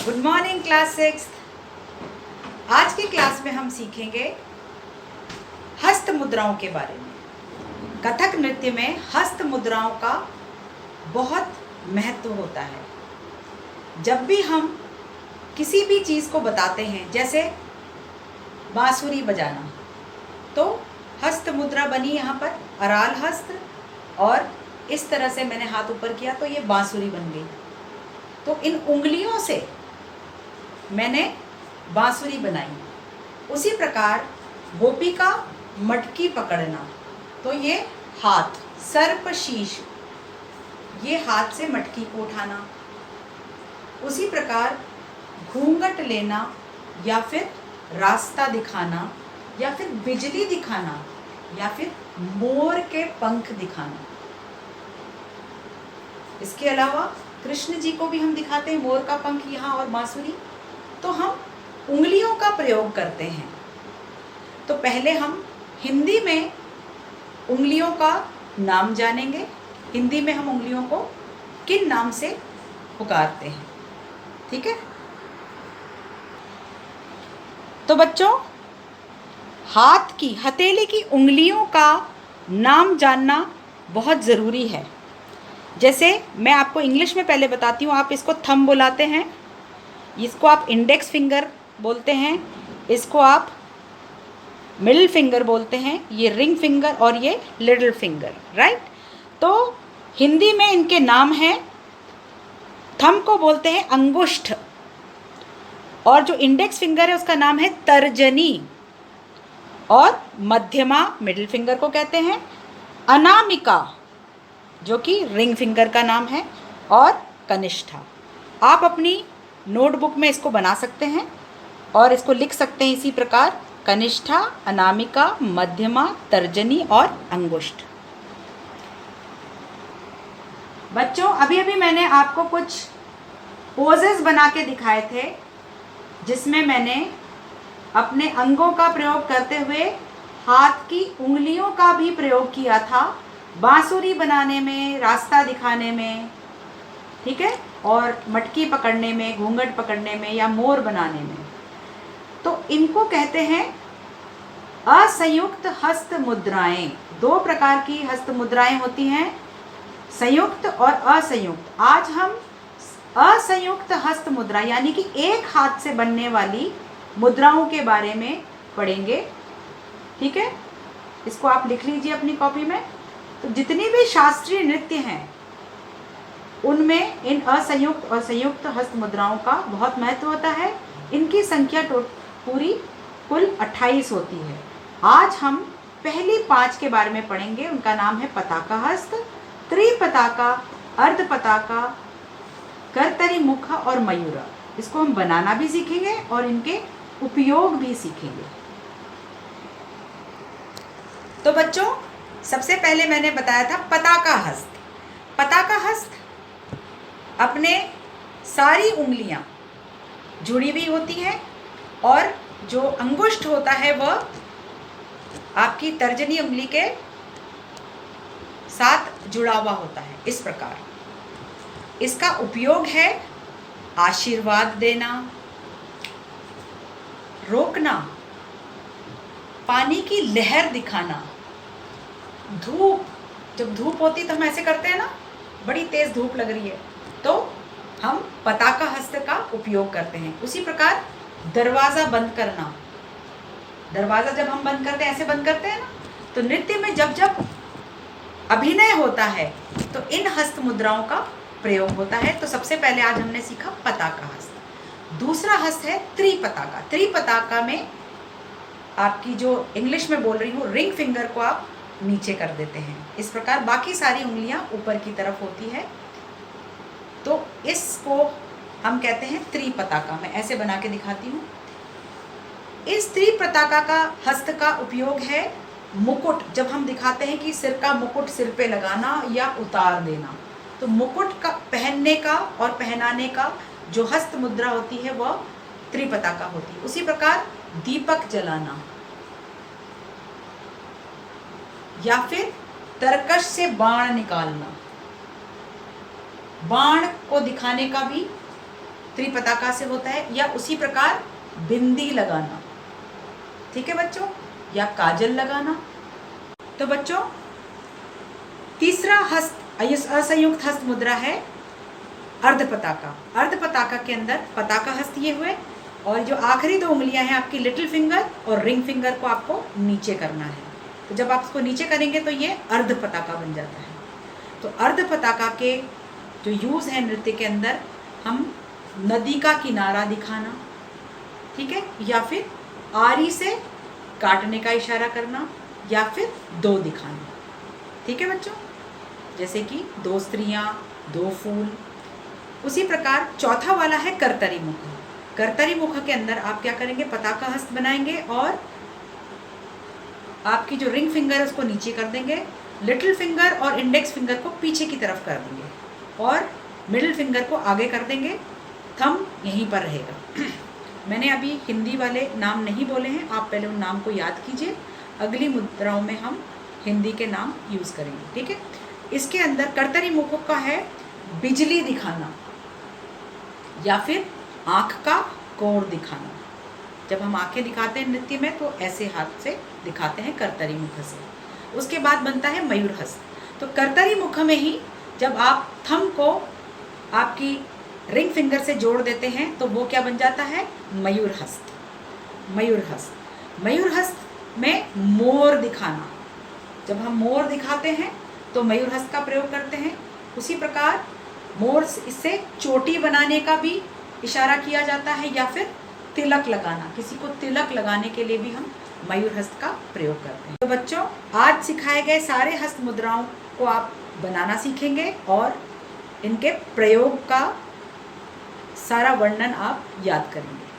Good morning class 6। आज की class में हम सीखेंगे हस्त मुद्राओं के बारे में। कथक नृत्य में हस्त मुद्राओं का बहुत महत्व होता है। जब भी हम किसी भी चीज़ को बताते हैं, जैसे बांसुरी बजाना, तो हस्त मुद्रा बनी यहाँ पर अराल हस्त, और इस तरह से मैंने हाथ ऊपर किया तो ये बांसुरी बन गई। तो इन उंगलियों से मैंने बांसुरी बनाई। उसी प्रकार गोपिका मटकी पकड़ना, तो ये हाथ सर्प शीश, ये हाथ से मटकी को उठाना। उसी प्रकार घूंघट लेना, या फिर रास्ता दिखाना, या फिर बिजली दिखाना, या फिर मोर के पंख दिखाना। इसके अलावा कृष्ण जी को भी हम दिखाते हैं मोर का पंख यहाँ और बांसुरी। तो हम उंगलियों का प्रयोग करते हैं। तो पहले हम हिंदी में उंगलियों का नाम जानेंगे। हिंदी में हम उंगलियों को किन नाम से पुकारते हैं, ठीक है। तो बच्चों, हाथ की हथेली की उंगलियों का नाम जानना बहुत ज़रूरी है। जैसे मैं आपको इंग्लिश में पहले बताती हूँ। आप इसको थंब बुलाते हैं, इसको आप इंडेक्स फिंगर बोलते हैं, इसको आप मिडिल फिंगर बोलते हैं, ये रिंग फिंगर और ये लिटिल फिंगर, राइट। तो हिंदी में इनके नाम हैं, थंब को बोलते हैं अंगुष्ठ, और जो इंडेक्स फिंगर है उसका नाम है तर्जनी, और मध्यमा मिडिल फिंगर को कहते हैं, अनामिका जो कि रिंग फिंगर का नाम है, और कनिष्ठा। आप अपनी नोटबुक में इसको बना सकते हैं और इसको लिख सकते हैं इसी प्रकार: कनिष्ठा, अनामिका, मध्यमा, तर्जनी और अंगुष्ठ। बच्चों, अभी अभी मैंने आपको कुछ पोजेस बना के दिखाए थे, जिसमें मैंने अपने अंगों का प्रयोग करते हुए हाथ की उंगलियों का भी प्रयोग किया था, बांसुरी बनाने में, रास्ता दिखाने में, ठीक है, और मटकी पकड़ने में, घूंघट पकड़ने में, या मोर बनाने में। तो इनको कहते हैं असंयुक्त हस्त मुद्राएं। दो प्रकार की हस्त मुद्राएं होती हैं, संयुक्त और असंयुक्त। आज हम असंयुक्त हस्त मुद्रा यानी कि एक हाथ से बनने वाली मुद्राओं के बारे में पढ़ेंगे, ठीक है। इसको आप लिख लीजिए अपनी कॉपी में। तो जितनी भी शास्त्रीय नृत्य हैं उनमें इन असंयुक्त और संयुक्त हस्त मुद्राओं का बहुत महत्व होता है। इनकी संख्या पूरी कुल 28 होती है। आज हम पहली 5 के बारे में पढ़ेंगे। उनका नाम है पताका हस्त, त्रिपताका, अर्ध पताका, करतरी मुख और मयूरा। इसको हम बनाना भी सीखेंगे और इनके उपयोग भी सीखेंगे। तो बच्चों, सबसे पहले मैंने बताया था पताका हस्त। पताका हस्त अपने सारी उंगलियां जुड़ी हुई होती हैं, और जो अंगुष्ठ होता है वह आपकी तर्जनी उंगली के साथ जुड़ा हुआ होता है। इस प्रकार इसका उपयोग है आशीर्वाद देना, रोकना, पानी की लहर दिखाना, धूप, जब धूप होती तो हम ऐसे करते हैं ना, बड़ी तेज धूप लग रही है तो हम पताका हस्त का उपयोग करते हैं। उसी प्रकार दरवाज़ा बंद करना, दरवाज़ा जब हम बंद करते हैं, ऐसे बंद करते हैं ना, तो नृत्य में जब जब अभिनय होता है तो इन हस्त मुद्राओं का प्रयोग होता है। तो सबसे पहले आज हमने सीखा पताका हस्त। दूसरा हस्त है त्रिपताका। त्रिपताका में आपकी जो इंग्लिश में बोल रही हूँ, रिंग फिंगर को आप नीचे कर देते हैं। इस प्रकार बाकी सारी उंगलियां ऊपर की तरफ होती है। तो इसको हम कहते हैं त्रिपताका। मैं ऐसे बना के दिखाती हूँ। इस त्रिपताका का हस्त का उपयोग है मुकुट, जब हम दिखाते हैं कि सिर का मुकुट सिर पे लगाना या उतार देना, तो मुकुट का पहनने का और पहनाने का जो हस्त मुद्रा होती है वह त्रिपताका होती है। उसी प्रकार दीपक जलाना, या फिर तरकश से बाण निकालना, बाण को दिखाने का भी त्रिपताका से होता है, या उसी प्रकार बिंदी लगाना, ठीक है बच्चों, या काजल लगाना। तो बच्चों तीसरा हस्त असंयुक्त हस्त मुद्रा है अर्धपताका। अर्धपताका के अंदर पताका हस्त ये हुए, और जो आखिरी 2 उंगलियां हैं आपकी लिटिल फिंगर और रिंग फिंगर को आपको नीचे करना है। तो जब आप इसको नीचे करेंगे तो ये अर्धपताका बन जाता है। तो अर्धपताका के जो यूज़ है नृत्य के अंदर, हम नदी का किनारा दिखाना, ठीक है, या फिर आरी से काटने का इशारा करना, या फिर 2 दिखाना, ठीक है बच्चों, जैसे कि 2 स्त्रियां, 2 फूल। उसी प्रकार चौथा वाला है कर्तरी मुख। कर्तरी मुख के अंदर आप क्या करेंगे, पताका हस्त बनाएंगे और आपकी जो रिंग फिंगर है उसको नीचे कर देंगे, लिटिल फिंगर और इंडेक्स फिंगर को पीछे की तरफ कर देंगे, और मिडिल फिंगर को आगे कर देंगे, थंब यहीं पर रहेगा। मैंने अभी हिंदी वाले नाम नहीं बोले हैं, आप पहले उन नाम को याद कीजिए, अगली मुद्राओं में हम हिंदी के नाम यूज़ करेंगे, ठीक है। इसके अंदर कर्तरी मुख का है बिजली दिखाना, या फिर आँख का कोण दिखाना। जब हम आंखें दिखाते हैं नृत्य में तो ऐसे हाथ से दिखाते हैं कर्तरी मुख से। उसके बाद बनता है मयूर हस्त। तो कर्तरी मुख में ही जब आप थंब को आपकी रिंग फिंगर से जोड़ देते हैं तो वो क्या बन जाता है, मयूर हस्त। मयूर हस्त, मयूर हस्त में मोर दिखाना। जब हम मोर दिखाते हैं तो मयूर हस्त का प्रयोग करते हैं। उसी प्रकार मोर, इससे चोटी बनाने का भी इशारा किया जाता है, या फिर तिलक लगाना, किसी को तिलक लगाने के लिए भी हम मयूर हस्त का प्रयोग करते हैं। तो बच्चों आज सिखाए गए सारे हस्त मुद्राओं को आप बनाना सीखेंगे और इनके प्रयोग का सारा वर्णन आप याद करेंगे।